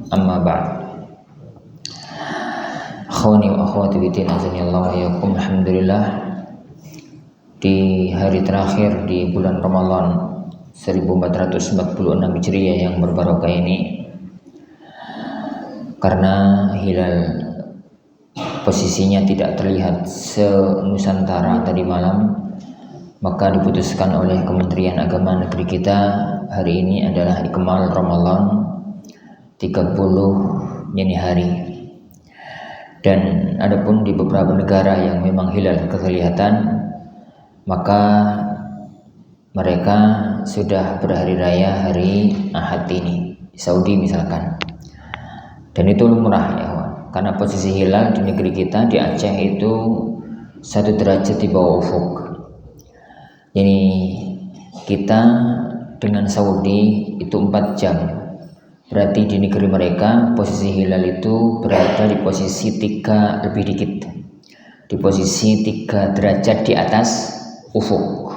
Amma ba'd. Akhwani wa akhwati fiddin, azanillahu wa iyyakum. Alhamdulillah, di hari terakhir di bulan Ramadan 1446 Hijriah yang berbarokah ini, karena hilal posisinya tidak terlihat se-Nusantara tadi malam, maka diputuskan oleh Kementerian Agama negeri kita hari ini adalah ikmal Ramadan 30 dini hari. Dan adapun di beberapa negara yang memang hilal kelihatan, maka mereka sudah berhari raya hari Ahad ini, Saudi misalkan. Dan itu lumrah ya, karena posisi hilal di negeri kita di Aceh itu 1 derajat di bawah ufuk. Jadi kita dengan Saudi itu 4 jam. Berarti di negeri mereka posisi hilal itu berada di posisi 3 lebih dikit, di posisi 3 derajat di atas ufuk.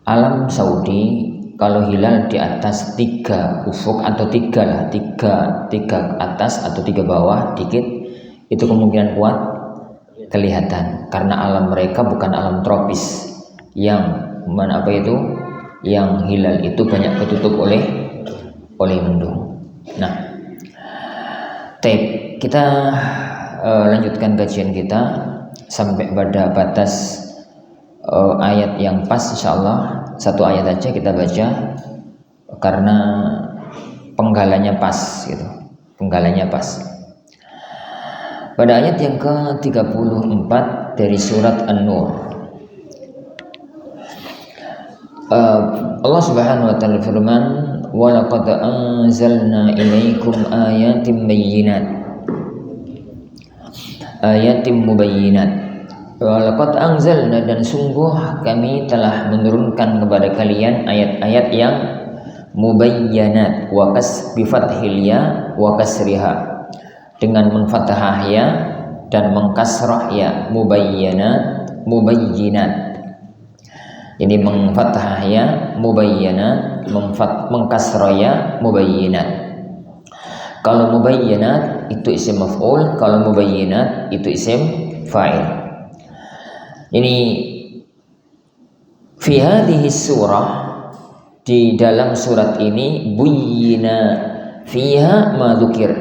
Alam Saudi kalau hilal di atas 3 ufuk atau 3 atas atau 3 bawah dikit, itu kemungkinan kuat kelihatan, karena alam mereka bukan alam tropis yang yang hilal itu banyak ketutup oleh mendung. Nah, kita lanjutkan kajian kita sampai pada batas ayat yang pas, insyaallah 1 ayat aja kita baca karena penggalanya pas gitu. Penggalanya pas. Pada ayat yang ke-34 dari surat An-Nur, Allah Subhanahu wa taala firman, "Wa laqad anzalna ilaikum ayatin bayyinat." Ayatin mubayyinat. Wa laqad anzalna, dan sungguh kami telah menurunkan kepada kalian ayat-ayat yang mubayyinat, wa bi fathil ya wa kasriha, dengan menfathah ya dan mengkasrah ya, mubayyinat. Jadi mengfathah ya mubayyinat, mengkasrah ya mubayyinat. Kalau mubayyinat itu isim maf'ul, kalau mubayyinat itu isim fa'il. Ini fi hadhihi surah, di dalam surat ini, buyyina fiha ma dzukir,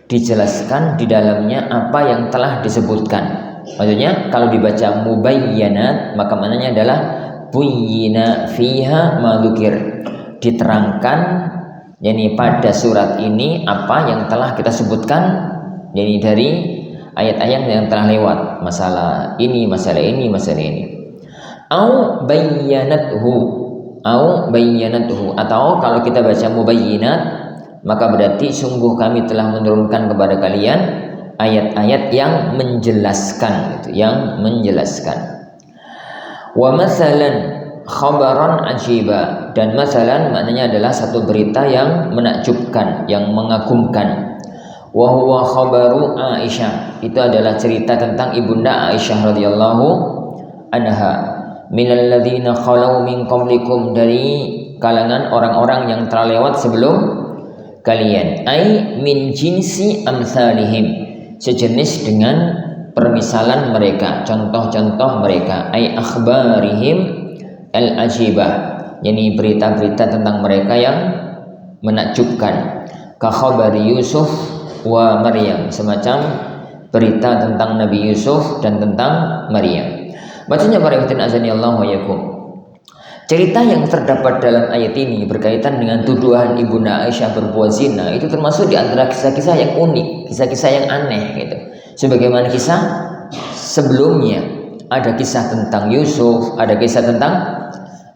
dijelaskan di dalamnya apa yang telah disebutkan. Maksudnya kalau dibaca mubayyinat maka maknanya adalah buyyina fiha ma dzukir, diterangkan yakni pada surat ini apa yang telah kita sebutkan, yakni dari ayat-ayat yang telah lewat, masalah ini. Au bayyanathu, atau kalau kita baca mubayyinat maka berarti sungguh kami telah menurunkan kepada kalian ayat-ayat yang menjelaskan, Wa masalan khabaran ajiba, dan masalan maknanya adalah satu berita yang menakjubkan, yang mengagumkan. Wa huwa khabaru Aisyah, itu adalah cerita tentang ibunda Aisyah radhiyallahu anha, minal ladzina khalau min qablikum, dari kalangan orang-orang yang telah lewat sebelum kalian. Ai min jinsi amsalihim, sejenis dengan permisalan mereka, contoh-contoh mereka. Ai akhbarihim al-ajibah, yakni berita-berita tentang mereka yang menakjubkan. Ka khabari Yusuf wa Maryam, semacam berita tentang Nabi Yusuf dan tentang Maryam. Bacanya para ikhwan azanillahu wa iyyakum. Cerita yang terdapat dalam ayat ini berkaitan dengan tuduhan ibunda Aisyah berbuat zina, itu termasuk di antara kisah-kisah yang unik, kisah-kisah yang aneh gitu. Sebagaimana kisah sebelumnya, ada kisah tentang Yusuf, ada kisah tentang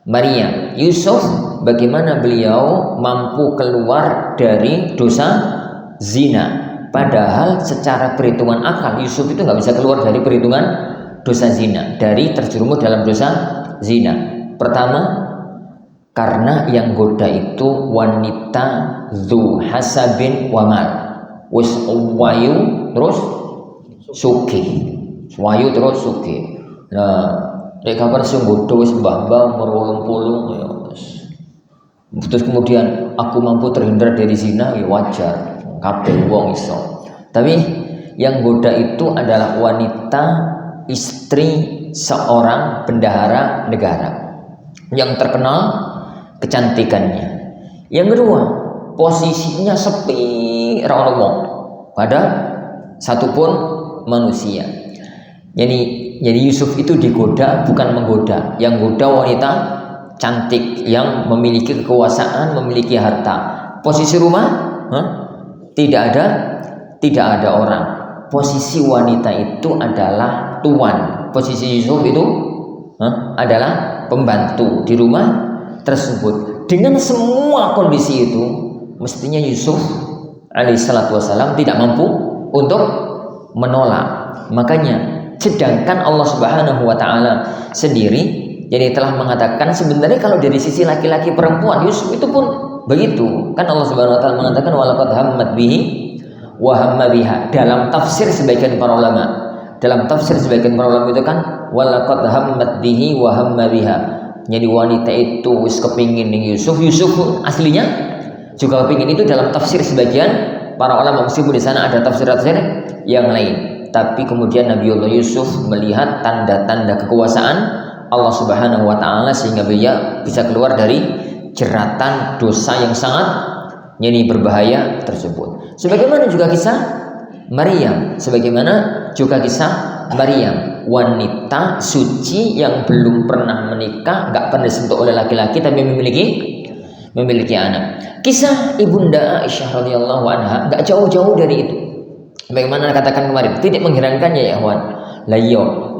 Maryam. Yusuf, bagaimana beliau mampu keluar dari dosa zina, padahal secara perhitungan akal Yusuf itu nggak bisa keluar dari perhitungan dosa zina, dari terjerumus dalam dosa zina. Pertama, karena yang goda itu wanita dzu hasabin wa mal, wis wayu terus sugih, Nah, nek kapan sing goda wis mbah-mbah umur 80 ya wis. Terus kemudian aku mampu terhindar dari zina, ya wajar. kabeh wong iso. Tapi yang goda itu adalah wanita istri seorang bendahara negara yang terkenal kecantikannya. Yang kedua, posisinya sepi ra ono wong pada satupun manusia. Jadi Yusuf itu digoda bukan menggoda. Yang goda wanita cantik yang memiliki kekuasaan, memiliki harta. Posisi rumah tidak ada orang. Posisi wanita itu adalah tuan. Posisi Yusuf itu adalah pembantu di rumah tersebut. Dengan semua kondisi itu, mestinya Yusuf alaihissalatu wassalam tidak mampu untuk menolak. Makanya sedangkan Allah Subhanahu wa taala sendiri jadi telah mengatakan sebenarnya kalau dari sisi laki-laki perempuan Yusuf itu pun begitu. Kan Allah Subhanahu wa taala mengatakan walaqad hammat bihi wa hamma biha. Dalam tafsir sebagian para ulama itu kan walaqad hammat bihi wa hamma biha. Jadi wanita itu wis kepingin ning Yusuf aslinya juga kepingin itu dalam tafsir sebagian para ulama, meskipun di sana ada tafsir-tafsir yang lain. Tapi kemudian Nabiullah Yusuf melihat tanda-tanda kekuasaan Allah Subhanahu wa taala sehingga beliau bisa keluar dari jeratan dosa yang sangat berbahaya tersebut. Sebagaimana juga kisah Maryam, wanita suci yang belum pernah menikah, enggak pernah disentuh oleh laki-laki tapi memiliki anak. Kisah Ibunda Aisyah radhiyallahu anha enggak jauh-jauh dari itu. Bagaimana katakan kemarin, tidak mengherankannya ya kawan.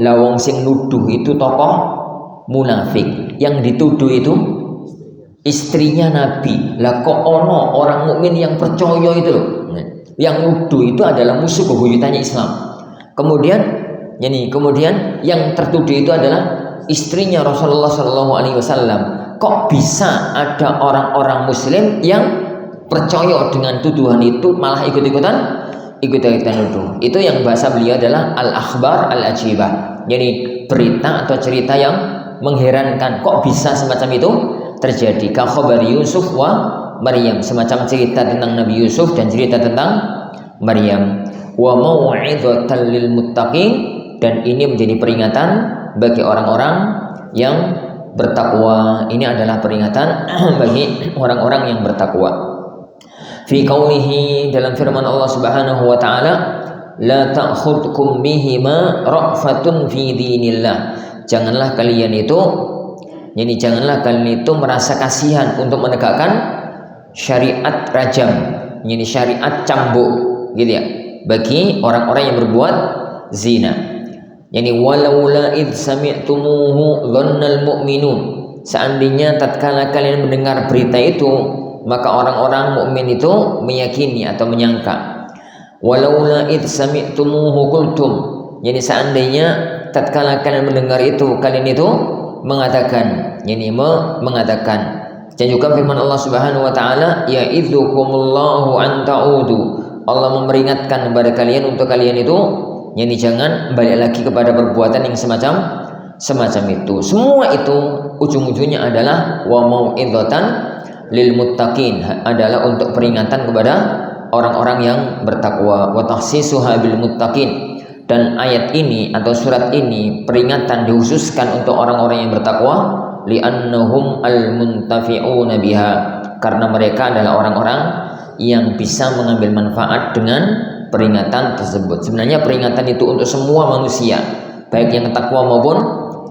La wong sing nuduh itu tokoh munafik, yang dituduh itu istrinya Nabi. Lah kok ono orang mukmin yang percaya itu loh. Yang nuduh itu adalah musuh bebuyutannya Islam. Kemudian yang tertuduh itu adalah istrinya Rasulullah Shallallahu Alaihi Wasallam. Kok bisa ada orang-orang Muslim yang percaya dengan tuduhan itu malah ikut-ikutan nuduh? Itu yang bahasa beliau adalah al-akhbar al-ajibah. Jadi berita atau cerita yang mengherankan. Kok bisa semacam itu terjadi? Ka khabar Yusuf wa Maryam, semacam cerita tentang Nabi Yusuf dan cerita tentang Maryam. Wa mau'izatan lil muttaqin, dan ini menjadi peringatan bagi orang-orang yang bertakwa. Ini adalah peringatan bagi orang-orang yang bertakwa. Fi qaulihi, dalam firman Allah Subhanahu wa taala, la ta'khudhukum bihima ra'fatun fi dinillah. Janganlah kalian itu merasa kasihan untuk menegakkan syariat rajam, syariat cambuk gitu ya, bagi orang-orang yang berbuat zina. Walaula id sami'tumuhu dhannal mu'minun, seandainya tatkala kalian mendengar berita itu, maka orang-orang mukmin itu meyakini atau menyangka. Walaula id sami'tumuhu qultum, seandainya tatkala kalian mendengar itu, kalian itu mengatakan. Dan juga firman Allah Subhanahu wa taala, ya'idzukumullahu an ta'udu, Allah memperingatkan kepada kalian untuk kalian itu jangan balik lagi kepada perbuatan yang semacam itu. Semua itu ujung-ujungnya adalah wa mau'izatan lil muttaqin, adalah untuk peringatan kepada orang-orang yang bertakwa. Wa takhsisuha bil muttaqin, dan ayat ini atau surat ini peringatan dikhususkan untuk orang-orang yang bertakwa, li'annahum al-muntafi'una biha, karena mereka adalah orang-orang yang bisa mengambil manfaat dengan peringatan tersebut. Sebenarnya peringatan itu untuk semua manusia, baik yang takwa maupun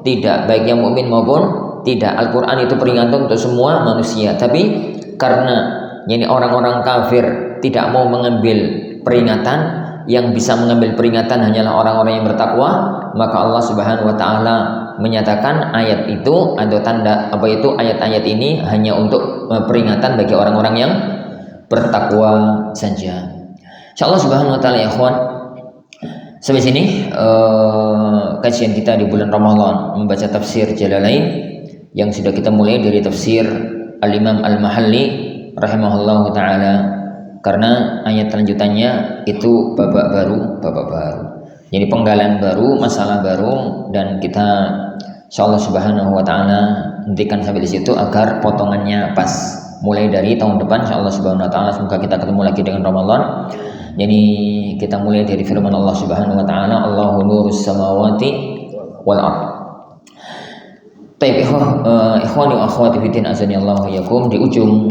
tidak, baik yang mukmin maupun tidak. Al-Quran itu peringatan untuk semua manusia. Tapi karena orang-orang kafir tidak mau mengambil peringatan, yang bisa mengambil peringatan hanyalah orang-orang yang bertakwa, maka Allah Subhanahu wa taala menyatakan ayat itu atau ayat-ayat ini hanya untuk peringatan bagi orang-orang yang bertakwa saja. Insyaallah Subhanahu wa taala ya ikhwan. Sampai sini kajian kita di bulan Ramadan membaca tafsir Jalalain yang sudah kita mulai dari tafsir Al-Imam Al-Mahalli rahimahullahu taala, karena ayat lanjutannya itu babak baru. Jadi penggalan baru, masalah baru, dan kita insyaallah Subhanahu wa taala hentikan sampai di situ agar potongannya pas. mulai dari tahun depan insyaallah subhanahu wa taala. Semoga kita ketemu lagi dengan Ramadan. Jadi kita mulai dari firman Allah subhanahu wa taala, Allahu nurus samawati wal ard. Baik, ikhwani wa akhwati fiddin azani Allah wa iyyakum, di ujung